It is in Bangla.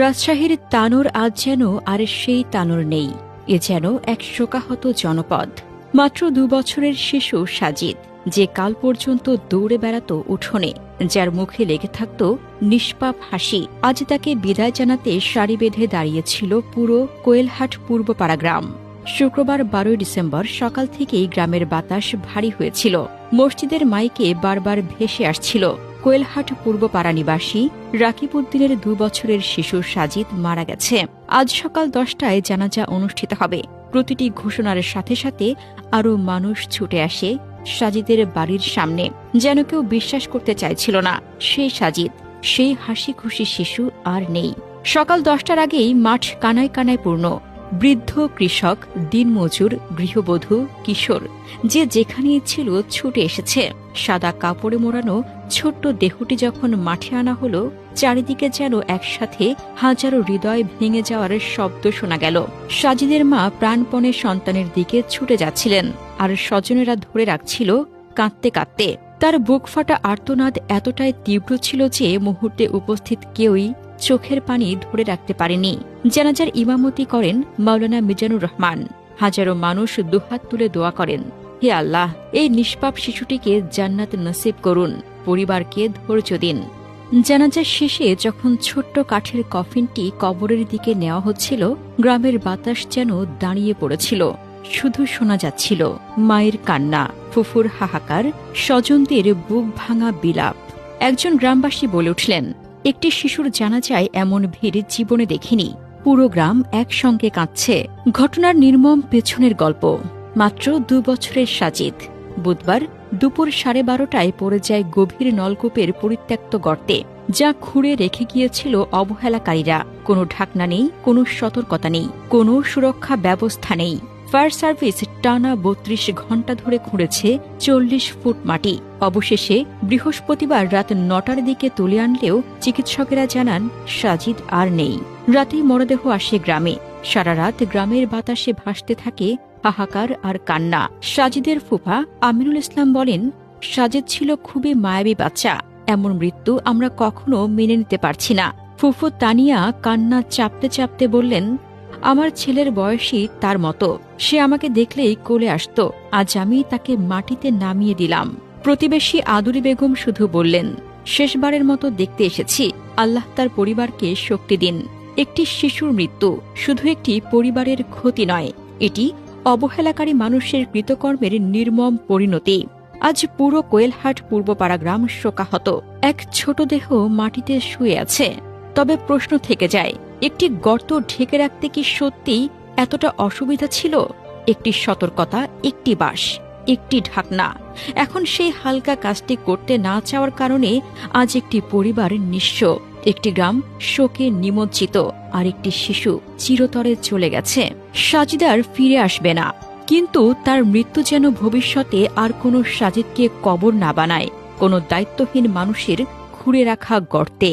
রাজশাহীর তানোর আজ যেন আর সেই তানোর নেই। এ যেন এক শোকাহত জনপদ। মাত্র 2 বছরের শিশু সাজিদ, যে কাল পর্যন্ত দৌড়ে বেড়াত উঠোনে, যার মুখে লেগে থাকত নিষ্পাপ হাসি, আজ তাকে বিদায় জানাতে সারি বেঁধে দাঁড়িয়েছিল পুরো কোয়েলহাট পূর্বপাড়া গ্রাম। শুক্রবার 12 ডিসেম্বর সকাল থেকেই গ্রামের বাতাস ভারী হয়েছিল। মসজিদের মাইকে বারবার ভেসে আসছিল কোয়েলহাট পূর্বপাড়া নিবাসী রাকিব উদ্দিনের 2 বছরের শিশু সাজিদ মারা গেছে। আজ সকাল 10টায় জানাজা অনুষ্ঠিত হবে। প্রতিটি ঘোষণার সাথে সাথে আরও মানুষ ছুটে আসে সাজিদের বাড়ির সামনে। যেন কেউ বিশ্বাস করতে চাইছিল না, সেই সাজিদ, সেই হাসি খুশি শিশু আর নেই। সকাল 10টার আগেই মাঠ কানায় কানায় পূর্ণ। বৃদ্ধ, কৃষক, দিনমজুর, গৃহবধূ, কিশোর, যে যেখানেই ছিল ছুটে এসেছে। সাদা কাপড়ে মোড়ানো ছোট্ট দেহটি যখন মাঠে আনা হলো, চারিদিকে যেন একসাথে হাজারো হৃদয় ভেঙে যাওয়ার শব্দ শোনা গেল। সাজিদের মা প্রাণপণে সন্তানের দিকে ছুটে যাচ্ছিলেন, আর স্বজনেরা ধরে রাখছিল কাঁদতে কাঁদতে। তার বুক ফাটা আর্তনাদ এতটাই তীব্র ছিল যে মুহূর্তে উপস্থিত কেউই চোখের পানি ধরে রাখতে পারেনি। জানাজার ইমামতি করেন মাওলানা মিজানুর রহমান। হাজারো মানুষ দুহাত তুলে দোয়া করেন, হে আল্লাহ, এই নিষ্পাপ শিশুটিকে জান্নাত নসিব করুন, পরিবারকে ধৈর্য দিন। জানাজার শেষে যখন ছোট্ট কাঠের কফিনটি কবরের দিকে নেওয়া হচ্ছিল, গ্রামের বাতাস যেন দাঁড়িয়ে পড়েছিল। শুধু শোনা যাচ্ছিল মায়ের কান্না, ফুফুর হাহাকার, স্বজনদের বুক ভাঙা বিলাপ। একজন গ্রামবাসী বলে উঠলেন, একটি শিশুর জানাজায় এমন ভিড় জীবনে দেখিনি। পুরো গ্রাম একসঙ্গে কাঁদছে। ঘটনার নির্মম পেছনের গল্প। মাত্র 2 বছরের সাজিদ বুধবার দুপুর 12:30টায় পড়ে যায় গভীর নলকূপের পরিত্যক্ত গর্তে, যা খুঁড়ে রেখে গিয়েছিল অবহেলাকারীরা। কোনো ঢাকনা নেই, কোনো সতর্কতা নেই, কোনো সুরক্ষা ব্যবস্থা নেই। ফায়ার সার্ভিস টানা 32 ঘণ্টা ধরে খুঁড়েছে 40 ফুট মাটি। অবশেষে বৃহস্পতিবার রাত 9টার দিকে তুলে আনলেও চিকিৎসকেরা জানান সাজিদ আর নেই। রাতেই মরদেহ আসে গ্রামে। সারা রাত গ্রামের বাতাসে ভাসতে থাকে হাহাকার আর কান্না। সাজিদের ফুফা আমিনুল ইসলাম বলেন, সাজিদ ছিল খুবই মায়াবী বাচ্চা। এমন মৃত্যু আমরা কখনো মেনে নিতে পারছি না। ফুফু তানিয়া কান্না চাপতে চাপতে বললেন, আমার ছেলের বয়সী তার মতো। সে আমাকে দেখলেই কোলে আসত। আজ আমি তাকে মাটিতে নামিয়ে দিলাম। প্রতিবেশী আদুরি বেগম শুধু বললেন, শেষবারের মতো দেখতে এসেছি, আল্লাহ তার পরিবারকে শক্তি দিন। একটি শিশুর মৃত্যু শুধু একটি পরিবারের ক্ষতি নয়, এটি অবহেলাকারী মানুষের কৃতকর্মের নির্মম পরিণতি। আজ পুরো কোয়েলহাট পূর্বপাড়া গ্রাম শোকাহত। এক ছোট দেহ মাটিতে শুয়ে আছে। তবে প্রশ্ন থেকে যায়, একটি গর্ত ঢেকে রাখতে কি সত্যিই এতটা অসুবিধা ছিল? একটি সতর্কতা, একটি বাঁশ, একটি ঢাকনা। এখন সেই হালকা কাজটি করতে না চাওয়ার কারণে আজ একটি পরিবার নিঃস্ব, একটি গ্রাম শোকে নিমজ্জিত, আর একটি শিশু চিরতরে চলে গেছে। সাজিদার ফিরে আসবে না, কিন্তু তার মৃত্যু যেন ভবিষ্যতে আর কোনো সাজিদকে কবর না বানায় কোনো দায়িত্বহীন মানুষের খুঁড়ে রাখা গর্তে।